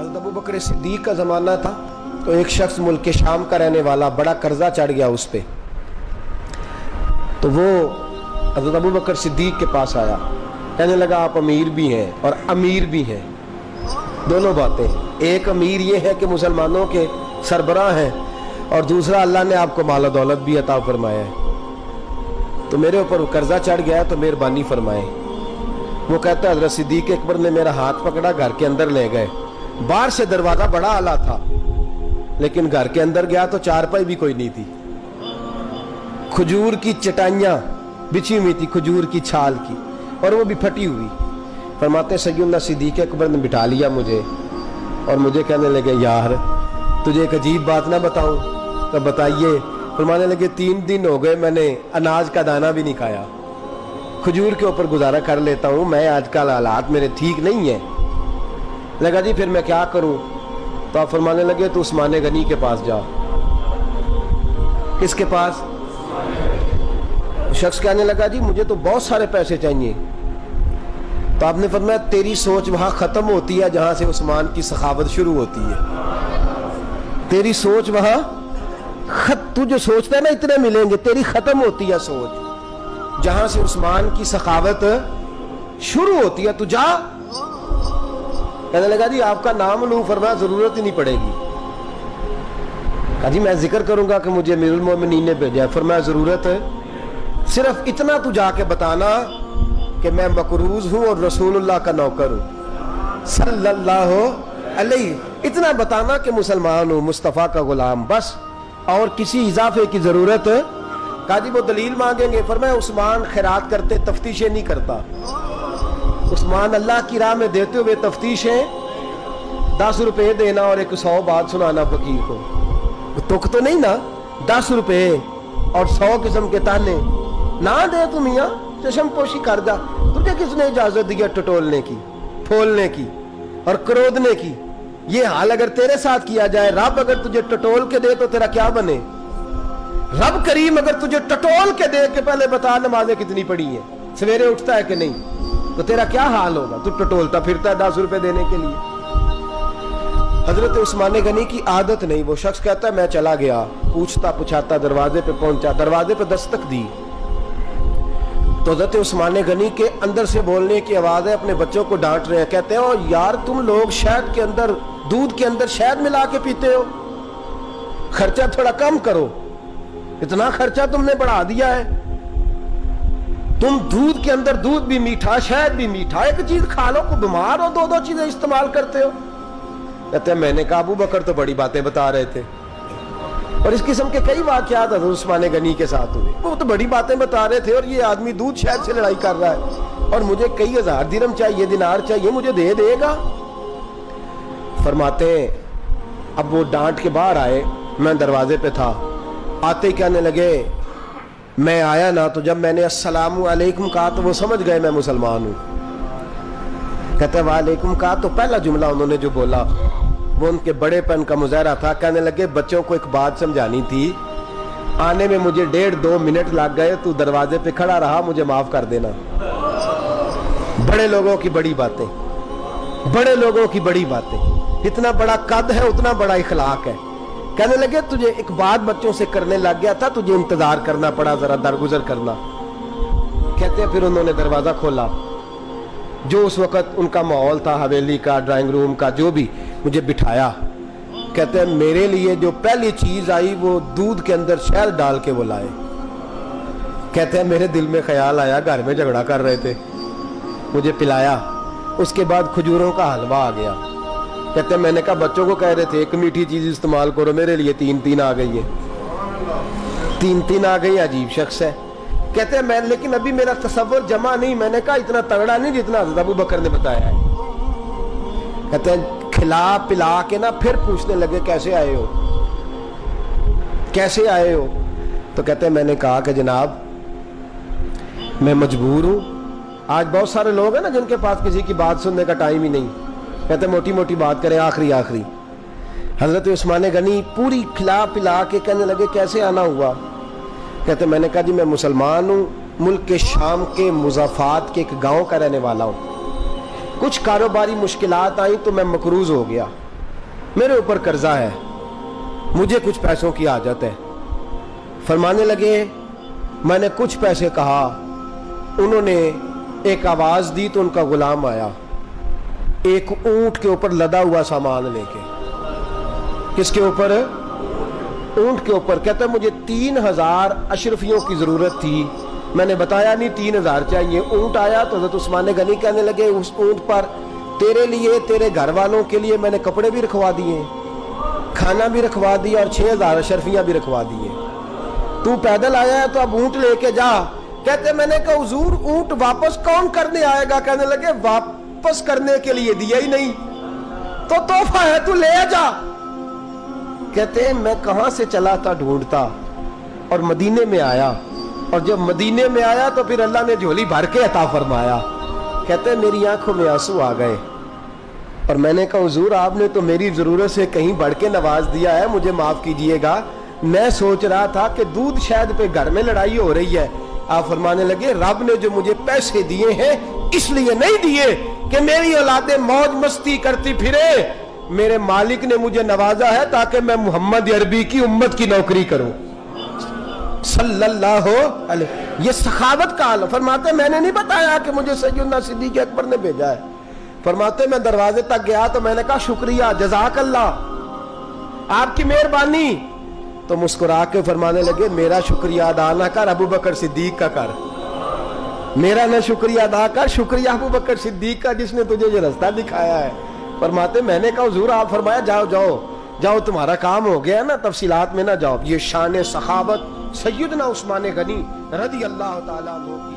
हज़रत अबू बकर सिद्दीक़ का ज़माना था तो एक शख्स मुल्क शाम का रहने वाला, बड़ा कर्जा चढ़ गया उस पर, तो वो हज़रत अबू बकर सिद्दीक़ के पास आया, कहने लगा आप अमीर भी हैं और अमीर भी हैं, दोनों बातें। एक अमीर ये है कि मुसलमानों के सरबराह हैं, और दूसरा अल्लाह ने आपको माल दौलत भी अता फरमाया है, तो मेरे ऊपर कर्जा चढ़ गया तो मेहरबानी फरमाए। वो कहता है हज़रत सिद्दीक़ अकबर ने मेरा हाथ पकड़ा, घर के अंदर ले गए। बाहर से दरवाज़ा बड़ा आला था, लेकिन घर के अंदर गया तो चारपाई भी कोई नहीं थी, खजूर की चटाइयाँ बिछी हुई थी, खजूर की छाल की, और वो भी फटी हुई। फरमाते सैयदना सिद्दीक़ अकबर ने बिठा लिया मुझे, और मुझे कहने लगे यार तुझे एक अजीब बात ना बताऊं? तो बताइए। फरमाने लगे 3 दिन हो गए मैंने अनाज का दाना भी नहीं खाया, खजूर के ऊपर गुजारा कर लेता हूँ मैं, आजकल हालात मेरे ठीक नहीं है। लगा जी फिर मैं क्या करूँ? तो आप फरमाने लगे तो उस्मान गनी के पास जाओ। किसके पास? शख्स कहने लगा जी मुझे तो बहुत सारे पैसे चाहिए। तो आपने फरमाया तेरी सोच वहां खत्म होती है जहां से उस्मान की सखावत शुरू होती है। तेरी सोच वहां तू जो सोचता है ना इतने मिलेंगे, तेरी खत्म होती है सोच जहां से उस्मान की सखावत शुरू होती है। तू जा। कहने लगा जी आपका नाम लूं? फरमाया जरूरत ही नहीं पड़ेगी। कहा जी मैं जिक्र करूंगा कि मुझे अमीरुल मोमिनीन ने भेजा है। फरमाया जरूरत है, सिर्फ इतना तू जाके बताना कि मैं मकरूज हूं और रसूलुल्लाह का नौकर हूं सल्लल्लाहु अलैहि, इतना बताना कि मुसलमान हूं, मुस्तफ़ा का गुलाम, बस, और किसी इजाफे की जरूरत। कहा जी वो दलील मांगेंगे। फरमाया उस्मान खैरात करते तफ्तीशें नहीं करता, उस्मान अल्लाह की राह में देते हुए तफ्तीशें 10 रुपए देना और एक 100 बात सुनाना फकीर को, तुक तो नहीं ना, 10 रुपए और 100 किस्म के ताने ना दे तू मियाँ, चशम पोशी कर जा। तुझे किसने इजाजत दी है टटोलने की, फोलने की और क्रोधने की? ये हाल अगर तेरे साथ किया जाए, रब अगर तुझे टटोल के दे तो तेरा क्या बने? रब करीम अगर तुझे टटोल के दे के पहले बता नमाजें कितनी पड़ी है, सवेरे उठता है कि नहीं, तो तेरा क्या हाल होगा? तू टटोलता फिरता है 10 रुपए देने के लिए। हजरत उस्मान गनी की आदत नहीं। वो शख्स कहता है मैं चला गया, पूछता पुछाता दरवाजे पे पहुंचा, दरवाजे पे दस्तक दी तो हजरत उस्मान गनी के अंदर से बोलने की आवाज है, अपने बच्चों को डांट रहे हैं। कहते हैं ओ यार तुम लोग शहद के अंदर, दूध के अंदर शहद मिला के पीते हो, खर्चा थोड़ा कम करो, इतना खर्चा तुमने बढ़ा दिया है। तुम दूध के अंदर दूध भी मीठा, शहद भी मीठा, एक चीज खा लो को बीमार हो, 2-2 चीजें इस्तेमाल करते हो। कहते हैं मैंने कहा अबू बकर तो बड़ी बातें बता रहे थे, और इस किस्म के कई वाकयात हज़रत उस्मान गनी के साथ हुए। वो तो बड़ी बातें बता रहे थे और ये आदमी दूध शहद से लड़ाई कर रहा है, और मुझे कई 1000 दिरहम चाहिए, दिनार चाहिए, मुझे दे देगा? फरमाते अब वो डांट के बाहर आए, मैं दरवाजे पे था, आते ही कहने लगे मैं आया ना तो जब मैंने अस्सलामु अलैकुम कहा तो वो समझ गए मैं मुसलमान हूँ। कहते वालेकुम कहा तो पहला जुमला उन्होंने जो बोला वो उनके बड़ेपन का मुजाहरा था। कहने लगे बच्चों को एक बात समझानी थी, आने में मुझे 1.5-2 मिनट लग गए, तू दरवाजे पे खड़ा रहा, मुझे माफ कर देना। बड़े लोगों की बड़ी बातें, बड़े लोगों की बड़ी बातें, इतना बड़ा कद है उतना बड़ा इखलाक है। कहने लगे तुझे एक बात बच्चों से करने लग गया था, तुझे इंतजार करना पड़ा, जरा दरगुजर करना। कहते हैं फिर उन्होंने दरवाजा खोला, जो उस वक्त उनका माहौल था हवेली का, ड्राइंग रूम का, जो भी, मुझे बिठाया। कहते हैं मेरे लिए जो पहली चीज आई वो दूध के अंदर शहद डाल के वो लाए। कहते हैं मेरे दिल में ख्याल आया घर में झगड़ा कर रहे थे, मुझे पिलाया, उसके बाद खजूरों का हलवा आ गया। कहते हैं मैंने कहा बच्चों को कह रहे थे एक मीठी चीज इस्तेमाल करो, मेरे लिए 3-3 आ गई है, 3-3 आ गई, अजीब शख्स है। कहते हैं मैं, लेकिन अभी मेरा तसव्वुर जमा नहीं, मैंने कहा इतना तगड़ा नहीं जितना हज़रत अबू बकर ने बताया है। कहते हैं खिला पिला के ना फिर पूछने लगे कैसे आए हो, कैसे आए हो? तो कहते हैं मैंने कहा कि जनाब मैं मजबूर हूं। आज बहुत सारे लोग हैं ना जिनके पास किसी की बात सुनने का टाइम ही नहीं, कहते मोटी मोटी बात करें, आखिरी आखिरी। हजरत उस्मान गनी पूरी खिला पिला के कहने लगे कैसे आना हुआ? कहते मैंने कहा जी मैं मुसलमान हूँ, मुल्क के शाम के मुज़ाफ़ात के एक गांव का रहने वाला हूँ, कुछ कारोबारी मुश्किलात आई तो मैं मकरूज हो गया, میرے اوپر قرضہ ہے, مجھے کچھ پیسوں کی حاجت ہے. فرمانے لگے میں نے کچھ پیسے کہا, انہوں نے ایک آواز دی تو ان کا غلام آیا ایک اونٹ کے اوپر لدا ہوا سامان لے کے. کس کے اوپر؟ اونٹ کے اوپر. کہتا ہے مجھے 3000 اشرفیوں کی ضرورت تھی, میں نے بتایا نہیں 3000 چاہیے. اونٹ آیا تو حضرت عثمان غنی کہنے لگے اس اونٹ پر تیرے لیے, تیرے گھر والوں کے لیے میں نے کپڑے بھی رکھوا دیے, کھانا بھی رکھوا دیا اور 6000 اشرفیاں بھی رکھوا دیے. تو پیدل آیا ہے تو اب اونٹ لے کے جا. کہتے میں نے کہا حضور اونٹ واپس کون کرنے آئے گا؟ کہنے لگے واپس کرنے کے لیے دیا ہی نہیں تو تحفہ ہے, تو لے جا. کہتے ہیں میں کہاں سے چلا تھا ڈھونڈتا اور مدینے میں آیا, اور جب مدینے میں آیا تو پھر اللہ نے جھولی بھر کے عطا فرمایا. کہتے ہیں میری آنکھوں میں آنسو آ گئے اور میں نے کہا حضور آپ نے تو میری ضرورت سے کہیں بڑھ کے نواز دیا ہے, مجھے معاف کیجئے گا. میں سوچ رہا تھا کہ دودھ شاید پہ گھر میں لڑائی ہو رہی ہے. آپ فرمانے لگے رب نے جو مجھے پیسے دیے ہیں اس لیے نہیں دیے کہ میری اولادیں موج مستی کرتی پھرے, میرے مالک نے مجھے نوازا ہے تاکہ میں محمد عربی کی امت کی نوکری کروں صلی اللہ علیہ. یہ سخاوت کا حال. فرماتے میں نے نہیں بتایا کہ مجھے سیدنا صدیق اکبر نے بھیجا ہے. فرماتے میں دروازے تک گیا تو میں نے کہا شکریہ, جزاک اللہ, آپ کی مہربانی. تو مسکرا کے فرمانے لگے میرا شکریہ ادا نہ کر, ابو بکر صدیق کا کر. میرا نہ شکریہ ادا کر, شکریہ ابو بکر صدیق کا جس نے تجھے یہ رستہ دکھایا ہے. فرماتے میں نے کہا حضور آپ فرمایا جاؤ جاؤ جاؤ تمہارا کام ہو گیا نا, تفصیلات میں نہ جاؤ. یہ شان سخاوت سیدنا عثمان غنی رضی اللہ تعالیٰ عنہ کی.